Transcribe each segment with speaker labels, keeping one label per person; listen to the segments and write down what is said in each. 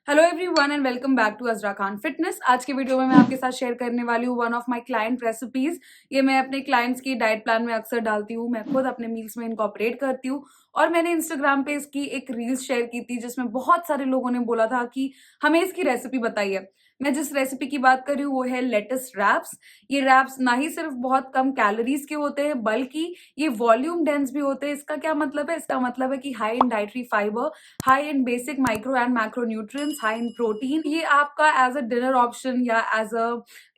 Speaker 1: Hello everyone and welcome back to Azra Khan fitness. आज के video में मैं आपके साथ शेयर करने वाली हूँ one of my client recipes. ये मैं अपने क्लाइंट्स की डाइट प्लान में अक्सर डालती हूँ, मैं खुद अपने मील्स में इनकॉर्पोरेट करती हूँ। और मैंने इंस्टाग्राम पे इसकी एक रील्स शेयर की थी जिसमें बहुत सारे लोगों ने बोला था कि हमें इसकी रेसिपी बताइए। मैं जिस रेसिपी की बात कर रही हूँ वो है लेट्स रैप्स। ये रैप्स ना ही सिर्फ बहुत कम कैलोरीज के होते हैं बल्कि ये वॉल्यूम डेंस भी होते हैं। इसका क्या मतलब है? इसका मतलब है कि high in dietary fibre, high in basic micro and macro nutrients, high in protein. ये आपका एज अ डिनर ऑप्शन या as a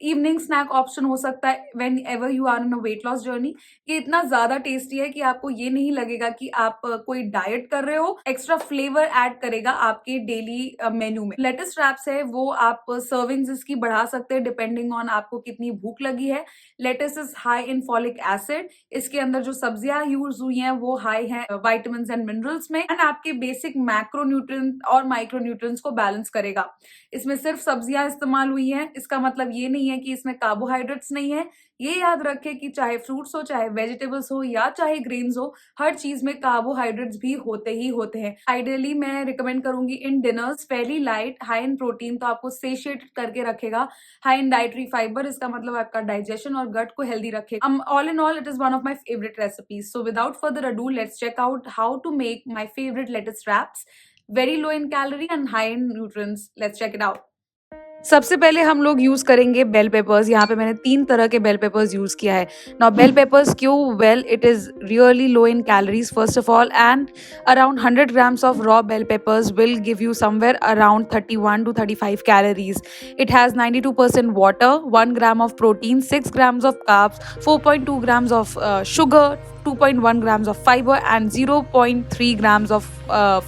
Speaker 1: evening snack option हो सकता है whenever you are in a weight loss journey. ये इतना ज्यादा tasty है कि आपको ये नहीं लगेगा कि आप कोई डाइट कर रहे हो। एक्स्ट्रा फ्लेवर ऐड करेगा आपके डेली मेन्यू में। लेट्स रैप्स है वो आप सर्विंग्स इसकी बढ़ा सकते हैं डिपेंडिंग ऑन आपको कितनी भूख लगी है। Let's is high in folic acid. इसके अंदर जो सब्जियां यूज हुई हैं वो हाई हैं विटामिन्स एंड मिनरल्स में एंड आपके बेसिक मैक्रो न्यूट्रिएंट और माइक्रो न्यूट्रिएंट्स को बैलेंस करेगा। इसमें सिर्फ सब्जियां इस्तेमाल हुई हैं, इसका मतलब ये नहीं है कि इसमें कार्बोहाइड्रेट्स नहीं है। ये याद रखें कि चाहे फ्रूट्स हो, चाहे वेजिटेबल्स हो या चाहे ग्रेन्स हो, हर चीज में कार्बोहाइड्रेट्स भी होते ही होते हैं। आइडियली मैं रिकमेंड करूंगी in dinners fairly light, high in protein, तो आपको सेशिएट करके रखेगा। हाई इन डाइटरी फाइबर, इसका मतलब आपका डाइजेशन और गट को हेल्दी रखेगा। All in all it is one of my favourite recipes. So without further ado let's check out how to make my favourite lettuce wraps, very low in calorie and high in nutrients. Let's check it out. सबसे पहले हम लोग use करेंगे bell peppers. यहाँ पे मैंने 3 तरह के बेल पेपर्स यूज किया है। नाउ बेल पेपर्स क्यों? Well it is really low in calories first of all and around 100 grams of raw bell peppers will give you somewhere around 31 to 35 calories. It has 92% water, 1 gram of protein, 6 grams of carbs, 4.2 grams of sugar, 2.1 grams of fiber and 0.3 grams of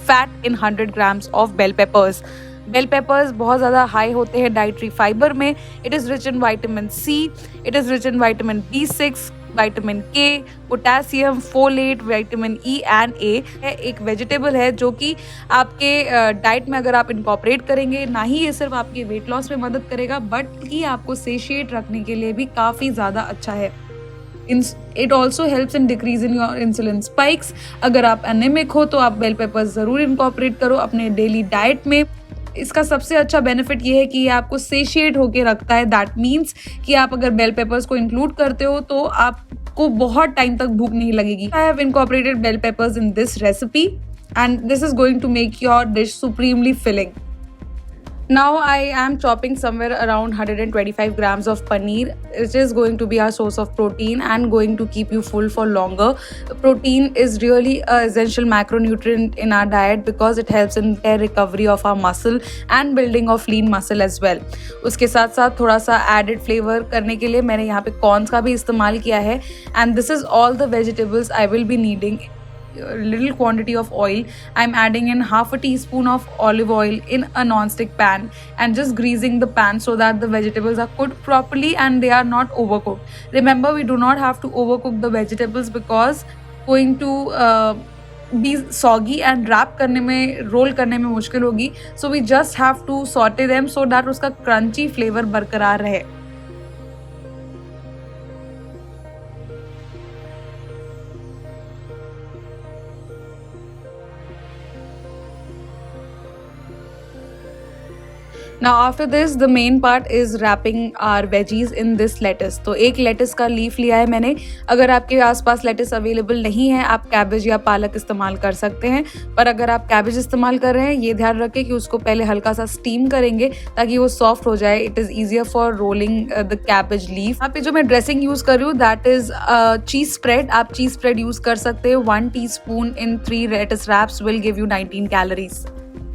Speaker 1: fat in 100 grams of bell peppers. Bell peppers बहुत ज़्यादा high होते हैं dietary fibre में। It is rich in vitamin C, it is rich in vitamin B6, vitamin K, potassium, folate, vitamin E and A है। एक vegetable है जो कि आपके डाइट में अगर आप इनकॉर्पोरेट करेंगे, ना ही ये सिर्फ आपके वेट लॉस में मदद करेगा बल्कि आपको सेशिएट रखने के लिए भी काफ़ी ज़्यादा अच्छा है। It also helps in decrease in your insulin spikes. अगर आप एनेमिक हो तो आप बेल पेपर्स ज़रूर इनकॉर्पोरेट करो अपने डेली डाइट में। इसका सबसे अच्छा बेनिफिट ये है कि ये आपको सेशिएट होके रखता है। दैट मीन्स कि आप अगर बेल पेपर्स को इंक्लूड करते हो तो आपको बहुत टाइम तक भूख नहीं लगेगी। I have incorporated bell peppers in this recipe and this is going to make your dish supremely filling. Now I am chopping somewhere around 125 grams of paneer. It is going to be our source of protein and going to keep you full for longer. Protein is really an essential macronutrient in our diet because it helps in the recovery of our muscle and building of lean muscle as well. उसके साथ साथ थोड़ा सा added flavor करने के लिए मैंने यहाँ पे corns का भी इस्तेमाल किया है and this is all the vegetables I will be needing. Little quantity of oil. I'm adding in half a teaspoon of olive oil in a non-stick pan and just greasing the pan so that the vegetables are cooked properly and they are not overcooked. Remember, we do not have to overcook the vegetables because going to be soggy and wrap करने में, role करने में मुश्किल होगी. So we just have to saute them so that उसका crunchy flavor बरकरार रहे. Now after this the main part is wrapping our veggies in this lettuce. तो एक लेटस का लीफ लिया है मैंने. अगर आपके आसपास लेटस अवेलेबल नहीं है आप कैबेज या पालक इस्तेमाल कर सकते हैं, पर अगर आप कैबेज इस्तेमाल कर रहे हैं ये ध्यान रखें कि उसको पहले हल्का सा स्टीम करेंगे ताकि वो सॉफ्ट हो जाए. It is easier for rolling the cabbage leaf. यहाँ पे जो मैं ड्रेसिंग यूज़ कर रही हूँ दैट इज़ चीज़ स्प्रेड. आप चीज़ स्प्रेड यूज़ कर सकते हैं. 1 teaspoon in 3 lettuce wraps will give you 19 calories.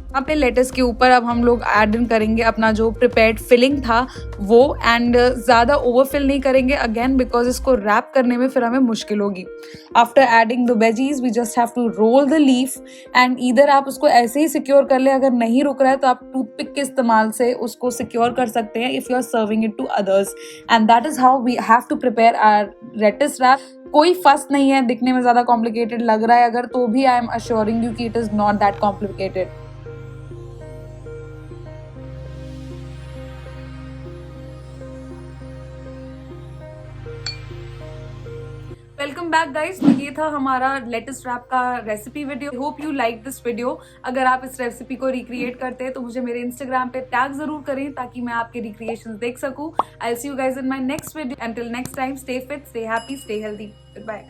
Speaker 1: यहाँ पे लेटस के ऊपर अब हम लोग ऐड इन करेंगे अपना जो प्रिपेयर्ड फिलिंग था वो एंड ज़्यादा ओवरफिल नहीं करेंगे अगेन बिकॉज इसको रैप करने में फिर हमें मुश्किल होगी. After adding the veggies we just have to roll the leaf and either आप उसको ऐसे ही सिक्योर कर ले, अगर नहीं रुक रहा है तो आप टूथपिक के इस्तेमाल से उसको सिक्योर कर सकते हैं if you are serving it to others. And that is how we have to prepare our lettuce wrap. कोई फर्स्ट नहीं है, दिखने में ज़्यादा कॉम्प्लिकेटेड लग रहा है अगर तो भी आई एम अश्योरिंग यू कि it is not that complicated. Welcome back guys. तो ये था हमारा लेट्स रैप का recipe video. Hope you like this video. अगर आप इस रेसिपी को रिक्रिएट करते हैं तो मुझे मेरे इंस्टाग्राम पे टैग जरूर करें ताकि मैं आपके रिक्रिएशंस देख सकूं। I will see you guys in my next video. Until next time, stay fit, stay happy, stay healthy. Good bye.